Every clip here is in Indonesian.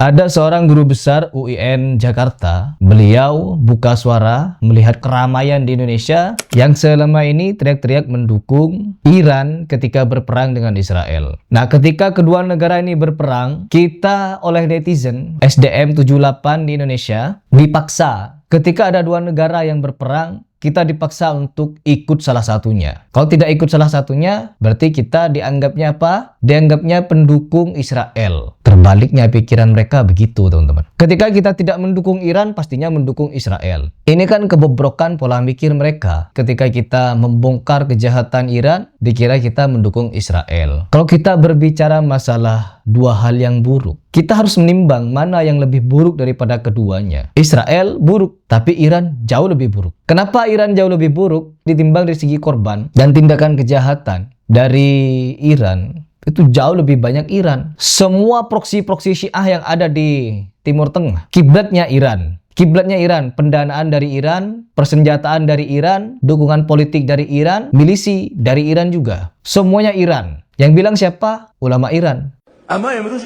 Ada seorang guru besar UIN Jakarta, beliau buka suara melihat keramaian di Indonesia yang selama ini teriak-teriak mendukung Iran ketika berperang dengan Israel. Nah, ketika kedua negara ini berperang, kita oleh netizen SDM 78 di Indonesia dipaksa. Ketika ada dua negara yang berperang, kita dipaksa untuk ikut salah satunya. Kalau tidak ikut salah satunya, berarti kita dianggapnya apa? Dianggapnya pendukung Israel. Terbaliknya pikiran mereka begitu, teman-teman. Ketika kita tidak mendukung Iran, pastinya mendukung Israel. Ini kan kebobrokan pola pikir mereka. Ketika kita membongkar kejahatan Iran, dikira kita mendukung Israel. Kalau kita berbicara masalah dua hal yang buruk, kita harus menimbang mana yang lebih buruk daripada keduanya. Israel buruk, tapi Iran jauh lebih buruk. Kenapa Iran jauh lebih buruk? Ditimbang dari segi korban dan tindakan kejahatan dari Iran, itu jauh lebih banyak Iran. Semua proksi-proksi Syiah yang ada di Timur Tengah, kiblatnya Iran. Kiblatnya Iran, pendanaan dari Iran, persenjataan dari Iran, dukungan politik dari Iran, milisi dari Iran juga. Semuanya Iran. Yang bilang siapa? Ulama Iran. اما امروز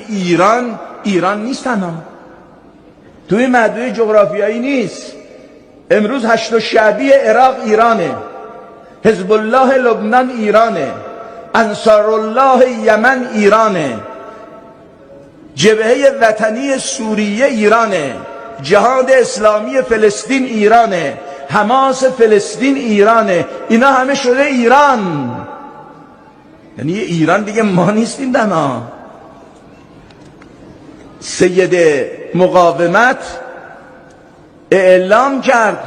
ایران نیست تنها توی مدوی جغرافیایی نیست. امروز هشت شعبی عراق ایرانه، حزب الله لبنان ایرانه، انصار الله یمن ایرانه، جبهه وطنی سوریه ایرانه، جهاد اسلامی فلسطین ایرانه، حماس فلسطین ایرانه. اینا همه شده ایران. یعنی ایران دیگه ما نیستیم تنها. سید مقاومت اعلام کرد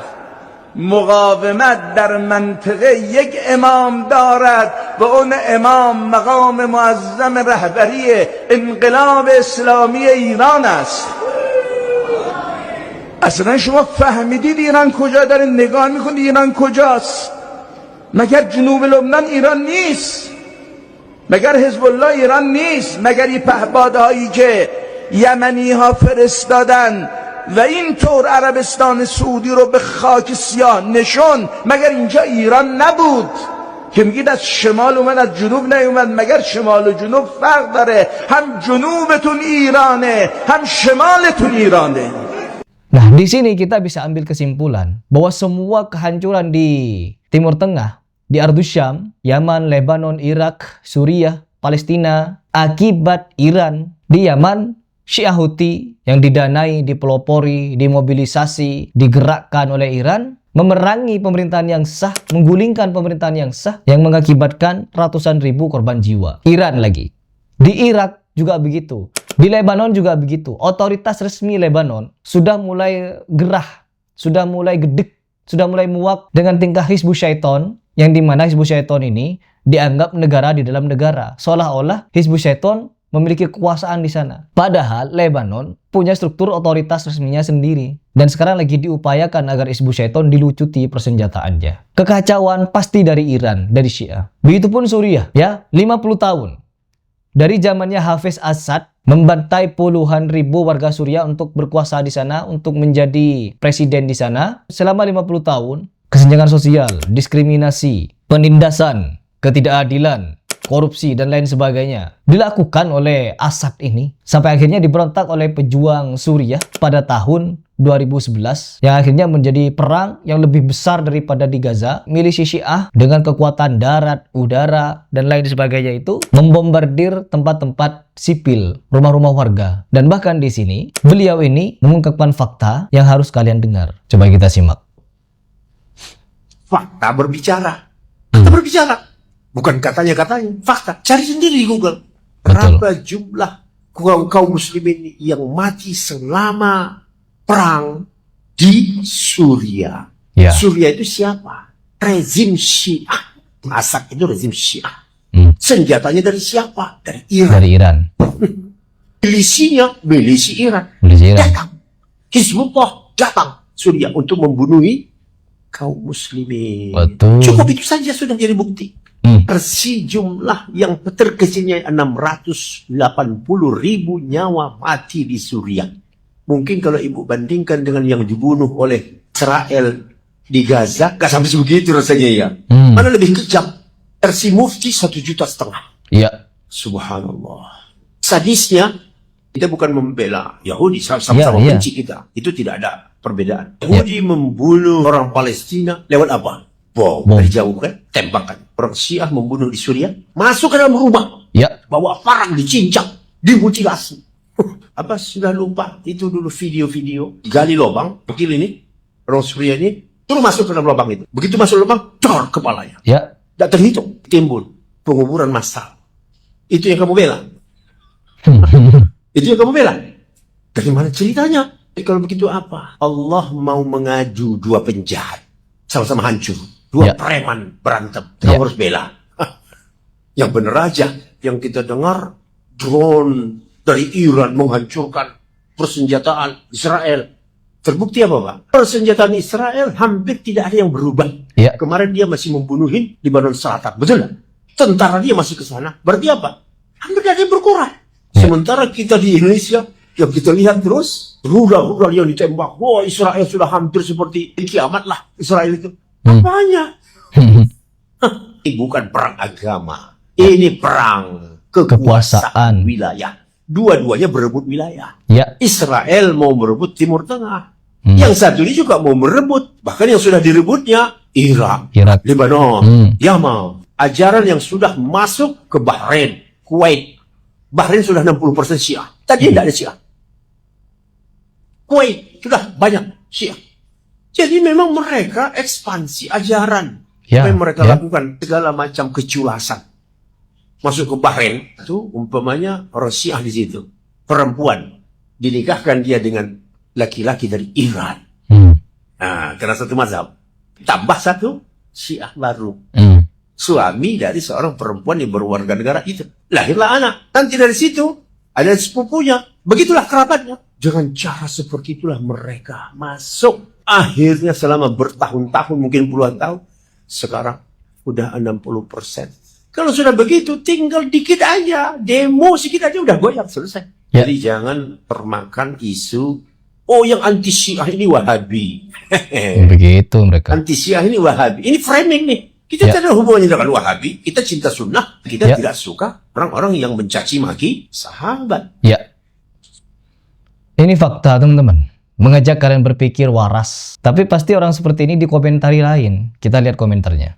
مقاومت در منطقه یک امام دارد و اون امام مقام معظم رهبری انقلاب اسلامی ایران است. اصلا شما فهمیدید ایران کجا؟ دارین نگاه میکنید ایران کجاست؟ مگر جنوب لبنان ایران نیست؟ مگر حزب الله ایران نیست؟ مگر این پهپادهایی که یمنی ها فرستادن و اینطور عربستان سعودی رو به خاک سیاه نشون، مگر اینجا ایران نبود؟ که میگید از شمال اومد از جنوب نیومد. مگر شمال و جنوب فرق داره؟ هم جنوبتون ایرانه هم شمالتون ایرانه. Nah, di sini kita bisa ambil kesimpulan bahwa semua kehancuran di Timur Tengah, di Ardus Syam, Yaman, Lebanon, Irak, Suriah, Palestina, akibat Iran. Di Yaman, Syiah Houthi yang didanai, dipelopori, dimobilisasi, digerakkan oleh Iran, memerangi pemerintahan yang sah, menggulingkan pemerintahan yang sah, yang mengakibatkan ratusan ribu korban jiwa. Iran lagi. Di Irak juga begitu. Di Lebanon juga begitu. Otoritas resmi Lebanon sudah mulai gerah, sudah mulai gedek, sudah mulai muak dengan tingkah Hizbus Syaiton, yang dimana Hizbus Syaiton ini dianggap negara di dalam negara. Seolah-olah Hizbus Syaiton memiliki kekuasaan di sana. Padahal Lebanon punya struktur otoritas resminya sendiri. Dan sekarang lagi diupayakan agar Hizbus Syaiton dilucuti persenjataannya. Kekacauan pasti dari Iran, dari Syiah. Begitupun Suriah, ya, 50 tahun. Dari zamannya Hafiz Assad membantai puluhan ribu warga Suriah untuk berkuasa di sana, untuk menjadi presiden di sana. Selama 50 tahun, kesenjangan sosial, diskriminasi, penindasan, ketidakadilan, korupsi, dan lain sebagainya dilakukan oleh Assad ini. Sampai akhirnya diberontak oleh pejuang Suriah pada tahun 2011, yang akhirnya menjadi perang yang lebih besar daripada di Gaza. Milisi Syiah dengan kekuatan darat, udara, dan lain sebagainya itu membombardir tempat-tempat sipil, rumah-rumah warga. Dan bahkan di sini, beliau ini mengungkapkan fakta yang harus kalian dengar. Coba kita simak. Fakta berbicara. Fakta berbicara. Bukan katanya-katanya. Fakta. Cari sendiri di Google. Berapa jumlah kaum muslimin yang mati selama perang di Suriah. Ya. Suriah itu siapa? Rezim Syiah. Assad itu rezim Syiah. Senjatanya dari siapa? Dari Iran. Dari Iran. Milisinya, milisi Iran. Milisi Iran. Datang. Hizbullah datang Suriah untuk membunuhi kaum muslimin. Betul. Cukup itu saja sudah jadi bukti. Persi jumlah yang terkecilnya 680.000 nyawa mati di Suriah. Mungkin kalau ibu bandingkan dengan yang dibunuh oleh Israel di Gaza, gak sampai sebegitu rasanya ya. Mana lebih kejam? Persi mufti 1,5 juta. Iya. Subhanallah. Sadisnya Kita bukan membela Yahudi, sama-sama Ya, ya. benci kita. Itu tidak ada perbedaan. Yahudi membunuh orang Palestina lewat apa? Bom. Bom. Dari jauh kan, tembakan. Orang Syiah membunuh di Suriah, masuk ke dalam rumah, Ya, bawa parang, dicincang, dimutilasi. Apa sudah lupa? Itu dulu video-video, gali lubang, kecil ini, orang Suriah ini, terus masuk ke dalam lubang itu. Begitu masuk lubang, cor kepalanya. ya. Tidak terhitung, timbul penguburan massal. Itu yang kamu bela. Itu yang kamu bela. Dari mana ceritanya? Kalau begitu apa? Allah mau mengaju dua penjahat, sama-sama hancur. Dua Ya. preman berantem. Ya. Kamu harus bela. Yang benar aja, yang kita dengar drone dari Iran menghancurkan persenjataan Israel. Terbukti apa, Pak? Persenjataan Israel hampir tidak ada yang berubah. Ya. Kemarin dia masih membunuhin di Lebanon Selatan. Betul nggak? Tentara dia masih ke sana. Berarti apa? Hampir tidak ada yang berkurang. Ya. Sementara kita di Indonesia, yang kita lihat terus, rudal-rudal yang ditembak. Wah, Israel sudah hampir seperti kiamat lah. Israel itu. Apanya? Ini bukan perang agama. Ini perang kekuasaan Kekuasaan. wilayah. Dua-duanya berebut wilayah. Ya. Israel mau merebut Timur Tengah. Hmm. Yang satu ini juga mau merebut. Bahkan yang sudah direbutnya Irak, Irak. Lebanon, Yaman. Ajaran yang sudah masuk ke Bahrain, Kuwait. Bahrain sudah 60% Syiah. Tadi tidak ada Syiah. Kuwait sudah banyak Syiah. Jadi memang mereka ekspansi ajaran. Ya, Apa yang mereka ya. lakukan? Segala macam keculasan. Masuk ke Bahrain, itu umpamanya orang Syiah di situ. Perempuan. Dinikahkan dia dengan laki-laki dari Iran. Hmm. Nah, karena satu mazhab. Tambah satu Syiah baru. Hmm. Suami dari seorang perempuan yang berwarga negara itu. Lahirlah anak. Nanti dari situ ada sepupunya. Begitulah kerabatnya. Dengan cara seperti itulah mereka masuk. Akhirnya selama bertahun-tahun, mungkin puluhan tahun. Sekarang udah 60%. Kalau sudah begitu, tinggal dikit aja. Demo sedikit aja udah goyang, selesai. Ya. Jadi jangan termakan isu, oh yang anti Syiah ini Wahabi. Begitu mereka. Anti Syiah ini Wahabi. Ini framing nih. Kita Ya. tidak ada hubungannya dengan Wahabi. Kita cinta sunnah. Kita Ya. tidak suka orang-orang yang mencaci maki sahabat. Ya. Ini fakta, teman-teman. Mengajak kalian berpikir waras. Tapi pasti orang seperti ini dikomentari lain. Kita lihat komentarnya.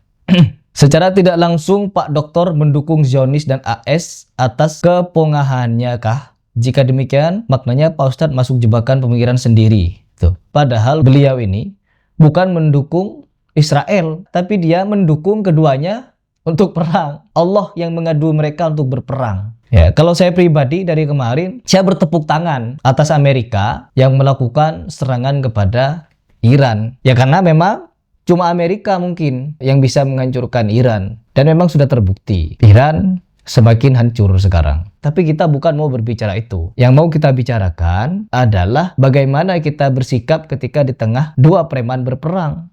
Secara tidak langsung, Pak Doktor mendukung Zionis dan AS atas kepongahannya kah? Jika demikian, maknanya Pak Ustadz masuk jebakan pemikiran sendiri. Tuh. Padahal beliau ini bukan mendukung Israel, tapi dia mendukung keduanya untuk perang. Allah yang mengadu mereka untuk berperang. Ya, kalau saya pribadi dari kemarin, saya bertepuk tangan atas Amerika yang melakukan serangan kepada Iran. Ya karena memang cuma Amerika mungkin yang bisa menghancurkan Iran. Dan memang sudah terbukti, Iran semakin hancur sekarang. Tapi kita bukan mau berbicara itu. Yang mau kita bicarakan adalah bagaimana kita bersikap ketika di tengah dua preman berperang.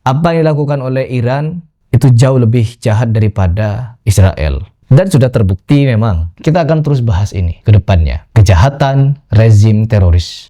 Apa yang dilakukan oleh Iran itu jauh lebih jahat daripada Israel. Dan sudah terbukti memang. Kita akan terus bahas ini ke depannya. Kejahatan rezim teroris.